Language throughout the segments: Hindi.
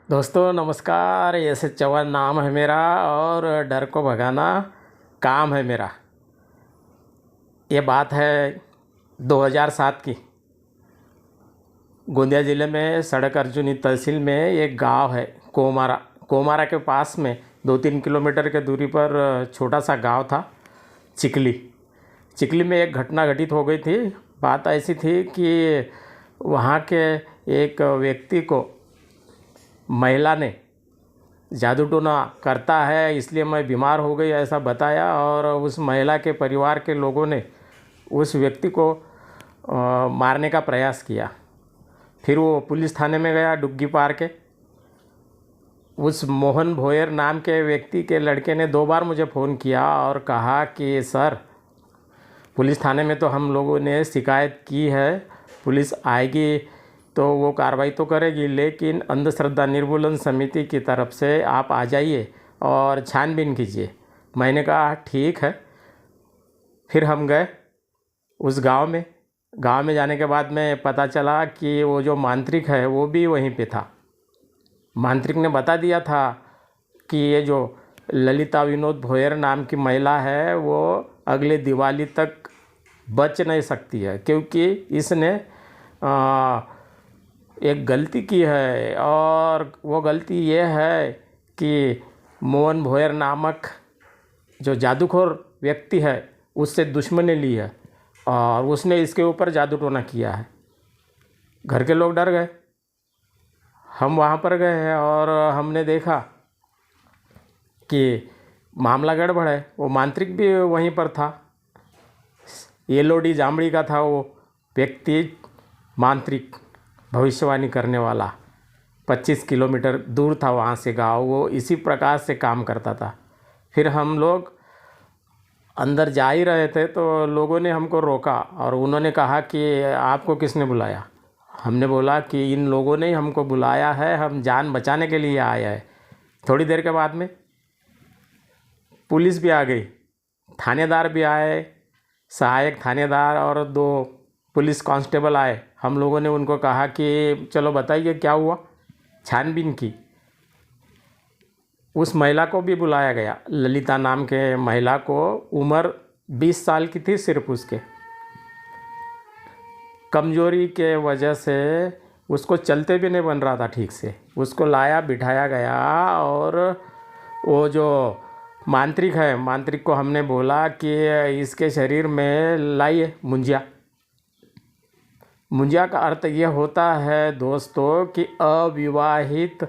दोस्तों नमस्कार। यश चौहान नाम है मेरा और डर को भगाना काम है मेरा। ये बात है 2007 की। गोंदिया ज़िले में सड़क अर्जुनी तहसील में एक गांव है कोमारा। कोमारा के पास में 2-3 किलोमीटर के दूरी पर छोटा सा गांव था चिकली। चिकली में एक घटना घटित हो गई थी। बात ऐसी थी कि वहाँ के एक व्यक्ति को महिला ने जादू टोना करता है इसलिए मैं बीमार हो गई ऐसा बताया, और उस महिला के परिवार के लोगों ने उस व्यक्ति को मारने का प्रयास किया। फिर वो पुलिस थाने में गया डुग्गी पार के। उस मोहन भोयर नाम के व्यक्ति के लड़के ने 2 बार मुझे फ़ोन किया और कहा कि सर, पुलिस थाने में तो हम लोगों ने शिकायत की है, पुलिस आएगी तो वो कार्रवाई तो करेगी, लेकिन अंधश्रद्धा निर्मूलन समिति की तरफ से आप आ जाइए और छानबीन कीजिए। मैंने कहा ठीक है। फिर हम गए उस गांव में। गांव में जाने के बाद में पता चला कि वो जो मांत्रिक है वो भी वहीं पे था। मांत्रिक ने बता दिया था कि ये जो ललिता विनोद भोयर नाम की महिला है वो अगले दिवाली तक बच नहीं सकती है, क्योंकि इसने एक गलती की है, और वो गलती ये है कि मोहन भोयर नामक जो जादूखोर व्यक्ति है उससे दुश्मनी ली है और उसने इसके ऊपर जादू टोना किया है। घर के लोग डर गए। हम वहाँ पर गए हैं और हमने देखा कि मामला गड़बड़ है। वो मांत्रिक भी वहीं पर था। येलोडी जामड़ी का था वो व्यक्ति, मांत्रिक भविष्यवाणी करने वाला। 25 किलोमीटर दूर था वहाँ से गांव। वो इसी प्रकार से काम करता था। फिर हम लोग अंदर जा ही रहे थे तो लोगों ने हमको रोका और उन्होंने कहा कि आपको किसने बुलाया। हमने बोला कि इन लोगों ने हमको बुलाया है, हम जान बचाने के लिए आए हैं। थोड़ी देर के बाद में पुलिस भी आ गई, थानेदार भी आए, सहायक थानेदार और 2 पुलिस कांस्टेबल आए। हम लोगों ने उनको कहा कि चलो बताइए क्या हुआ। छानबीन की। उस महिला को भी बुलाया गया, ललिता नाम के महिला को। उम्र 20 साल की थी सिर्फ उसके। कमजोरी के वजह से उसको चलते भी नहीं बन रहा था ठीक से। उसको लाया, बिठाया गया और वो जो मांत्रिक है, मांत्रिक को हमने बोला कि इसके शरीर में लाइए मुंजिया। मुंजिया का अर्थ ये होता है दोस्तों कि अविवाहित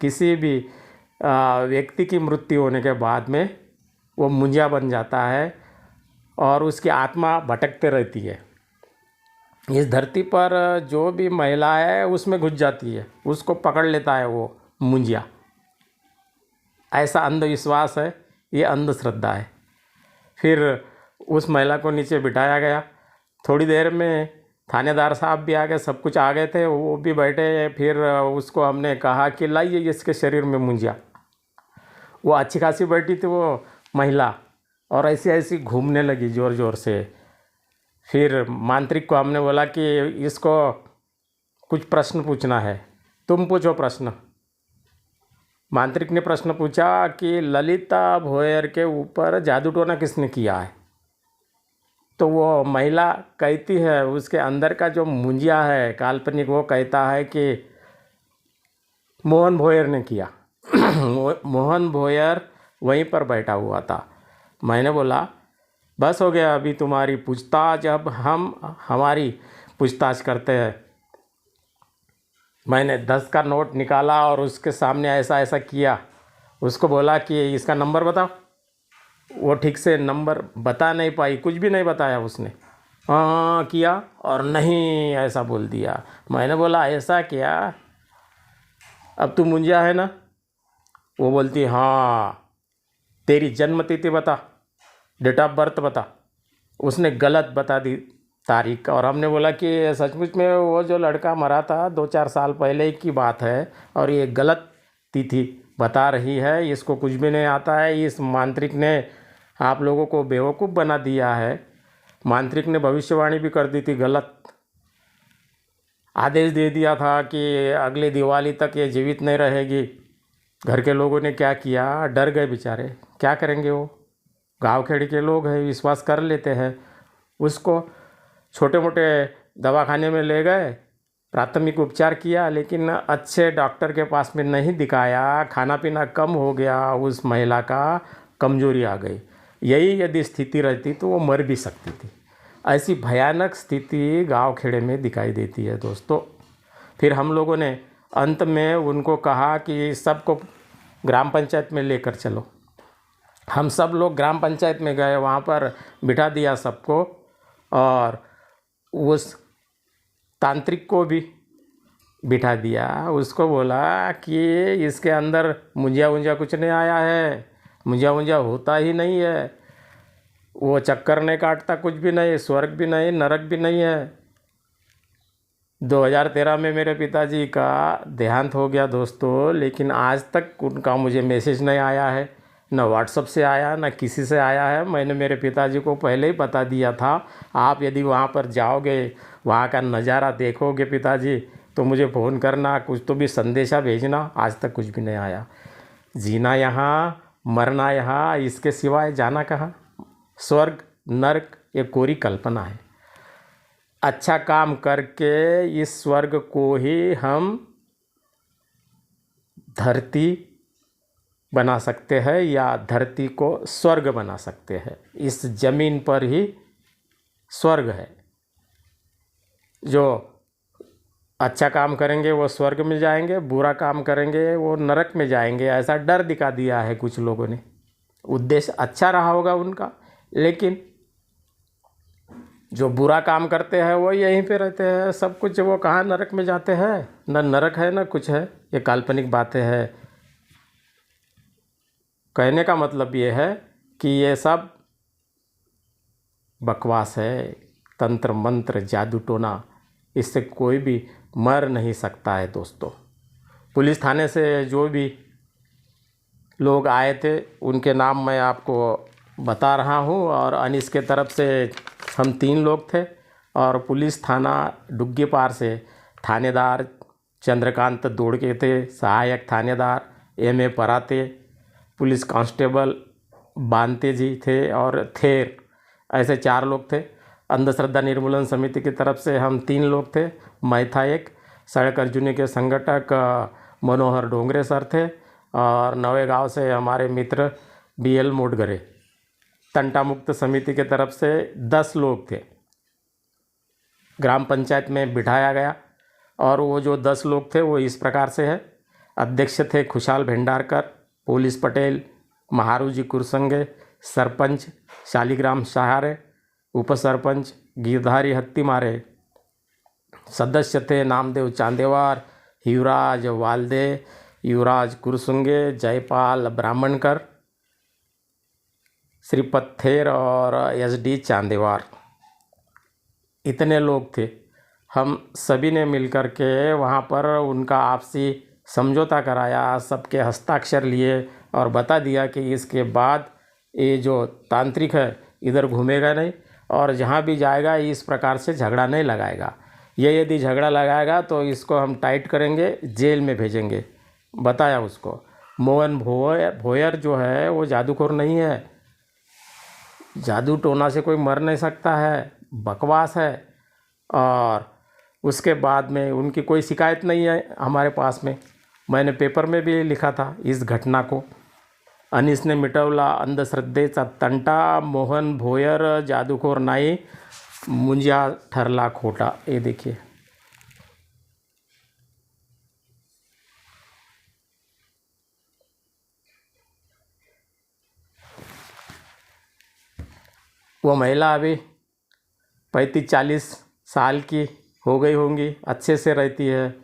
किसी भी व्यक्ति की मृत्यु होने के बाद में वो मुंजिया बन जाता है और उसकी आत्मा भटकते रहती है। इस धरती पर जो भी महिला है उसमें घुस जाती है, उसको पकड़ लेता है वो मुंजिया। ऐसा अंधविश्वास है, ये अंधश्रद्धा है। फिर उस महिला को नीचे बिठाया गया। थोड़ी देर में थानेदार साहब भी आ गए, सब कुछ आ गए थे, वो भी बैठे। फिर उसको हमने कहा कि लाइए इसके शरीर में मुंजिया। वो अच्छी खासी बैठी थी वो महिला और ऐसी ऐसी घूमने लगी ज़ोर ज़ोर से। फिर मांत्रिक को हमने बोला कि इसको कुछ प्रश्न पूछना है, तुम पूछो प्रश्न। मांत्रिक ने प्रश्न पूछा कि ललिता भोयर के ऊपर जादू टोना किसने किया है। तो वो महिला कहती है, उसके अंदर का जो मुंजिया है काल्पनिक, वो कहता है कि मोहन भोयर ने किया। मोहन भोयर वहीं पर बैठा हुआ था। मैंने बोला बस हो गया, अभी तुम्हारी पूछताछ, अब हम हमारी पूछताछ करते हैं। मैंने 10 का नोट निकाला और उसके सामने ऐसा ऐसा किया। उसको बोला कि इसका नंबर बताओ। वो ठीक से नंबर बता नहीं पाई, कुछ भी नहीं बताया उसने। हाँ किया और नहीं ऐसा बोल दिया। मैंने बोला ऐसा क्या, अब तू मुंजिया है ना। वो बोलती हाँ। तेरी जन्म तिथि बता, डेट ऑफ बर्थ बता। उसने गलत बता दी तारीख। और हमने बोला कि सचमुच में वो जो लड़का मरा था 2-4 साल पहले की बात है और ये गलत तिथि बता रही है, इसको कुछ भी नहीं आता है। इस मांत्रिक ने आप लोगों को बेवकूफ़ बना दिया है। मांत्रिक ने भविष्यवाणी भी कर दी थी गलत। आदेश दे दिया था कि अगली दिवाली तक ये जीवित नहीं रहेगी। घर के लोगों ने क्या किया, डर गए बेचारे। क्या करेंगे वो, गांव खेड़ी के लोग हैं, विश्वास कर लेते हैं। उसको छोटे मोटे दवाखाने में ले गए, प्राथमिक उपचार किया, लेकिन अच्छे डॉक्टर के पास में नहीं दिखाया। खाना पीना कम हो गया, उस महिला का कमजोरी आ गई। यही यदि स्थिति रहती तो वो मर भी सकती थी। ऐसी भयानक स्थिति गांव खेड़े में दिखाई देती है दोस्तों। फिर हम लोगों ने अंत में उनको कहा कि सबको ग्राम पंचायत में लेकर चलो। हम सब लोग ग्राम पंचायत में गए, वहाँ पर बिठा दिया सबको, और उस तांत्रिक को भी बिठा दिया। उसको बोला कि इसके अंदर मुंजिया वुंजिया कुछ नहीं आया है, मुंजिया वुंजिया होता ही नहीं है, वो चक्कर नहीं काटता, कुछ भी नहीं, स्वर्ग भी नहीं, नरक भी नहीं है। 2013 में मेरे पिताजी का देहांत हो गया दोस्तों, लेकिन आज तक उनका मुझे मैसेज नहीं आया है, न व्हाट्सएप से आया न किसी से आया है। मैंने मेरे पिताजी को पहले ही बता दिया था, आप यदि वहाँ पर जाओगे, वहाँ का नज़ारा देखोगे पिताजी, तो मुझे फ़ोन करना, कुछ तो भी संदेशा भेजना। आज तक कुछ भी नहीं आया। जीना यहाँ, मरना यहाँ, इसके सिवाय जाना कहाँ। स्वर्ग नरक ये कोरी कल्पना है। अच्छा काम करके इस स्वर्ग को ही हम धरती बना सकते हैं, या धरती को स्वर्ग बना सकते हैं। इस जमीन पर ही स्वर्ग है। जो अच्छा काम करेंगे वो स्वर्ग में जाएंगे, बुरा काम करेंगे वो नरक में जाएंगे। ऐसा डर दिखा दिया है कुछ लोगों ने। उद्देश्य अच्छा रहा होगा उनका, लेकिन जो बुरा काम करते हैं वो यहीं पे रहते हैं। सब कुछ वो कहाँ नरक में जाते हैं, न नरक है न कुछ है। ये काल्पनिक बातें हैं। कहने का मतलब ये है कि ये सब बकवास है, तंत्र मंत्र जादू टोना, इससे कोई भी मर नहीं सकता है दोस्तों। पुलिस थाने से जो भी लोग आए थे उनके नाम मैं आपको बता रहा हूँ, और अनीस के तरफ से हम 3 लोग थे, और पुलिस थाना डुग्गी पार से थानेदार चंद्रकांत दोड़के थे, सहायक थानेदार M.A. पराते, पुलिस कांस्टेबल बांते जी थे, और थेर, ऐसे 4 लोग थे। अंधश्रद्धा निर्मूलन समिति की तरफ से हम 3 लोग थे। मैं था एक, सड़क अर्जुनी के संगठक मनोहर डोंगरे सर थे, और नवे गांव से हमारे मित्र BL मोटगरे। तंटा मुक्त समिति के तरफ से 10 लोग थे। ग्राम पंचायत में बिठाया गया, और वो जो 10 लोग थे वो इस प्रकार से है। अध्यक्ष थे खुशाल भंडारकर, पुलिस पटेल महारूजी कुरसंगे, सरपंच शालिग्राम सहारे, उपसरपंच गिरधारी हत्तीमारे, सदस्य थे नामदेव चांदेवार, युवराज वालदे, युवराज कुरसुंगे, जयपाल ब्राह्मणकर, श्रीपत थेर और SD चांदेवार। इतने लोग थे। हम सभी ने मिलकर के वहाँ पर उनका आपसी समझौता कराया, सबके हस्ताक्षर लिए, और बता दिया कि इसके बाद ये जो तांत्रिक है इधर घूमेगा नहीं, और जहाँ भी जाएगा इस प्रकार से झगड़ा नहीं लगाएगा। ये यदि झगड़ा लगाएगा तो इसको हम टाइट करेंगे, जेल में भेजेंगे। बताया उसको। मोहन भोयर जो है वो जादूखोर नहीं है, जादू टोना से कोई मर नहीं सकता है, बकवास है। और उसके बाद में उनकी कोई शिकायत नहीं है हमारे पास में। मैंने पेपर में भी लिखा था इस घटना को। अनीसने मिटवला अंधश्रद्धेचा तंटा, मोहन भोयर जादूखोर नाही, मुंजिया ठरला खोटा। ये देखिए, वो महिला अभी 35-40 साल की हो गई होंगी, अच्छे से रहती है।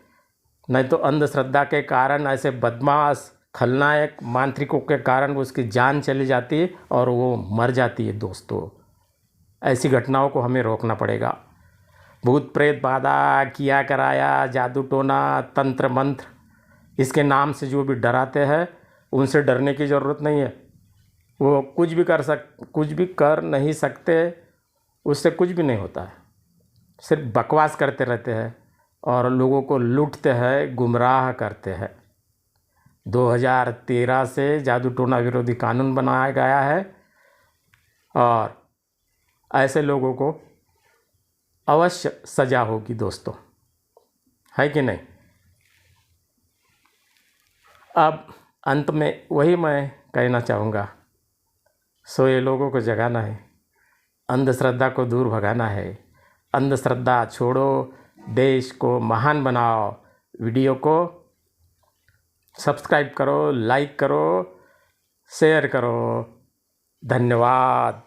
नहीं तो अंधश्रद्धा के कारण, ऐसे बदमाश खलनायक मांत्रिकों के कारण उसकी जान चली जाती है और वो मर जाती है दोस्तों। ऐसी घटनाओं को हमें रोकना पड़ेगा। भूत प्रेत बाधा किया कराया, जादू टोना तंत्र मंत्र, इसके नाम से जो भी डराते हैं उनसे डरने की ज़रूरत नहीं है। वो कुछ भी कर नहीं सकते, उससे कुछ भी नहीं होता है। सिर्फ बकवास करते रहते हैं। और लोगों को लूटते हैं, गुमराह करते हैं। 2013 से जादू टोना विरोधी कानून बनाया गया है और ऐसे लोगों को अवश्य सजा होगी दोस्तों, है कि नहीं। अब अंत में वही मैं कहना चाहूँगा, सोए लोगों को जगाना है, अंधश्रद्धा को दूर भगाना है। अंधश्रद्धा छोड़ो, देश को महान बनाओ। वीडियो को सब्सक्राइब करो, लाइक करो, शेयर करो। धन्यवाद।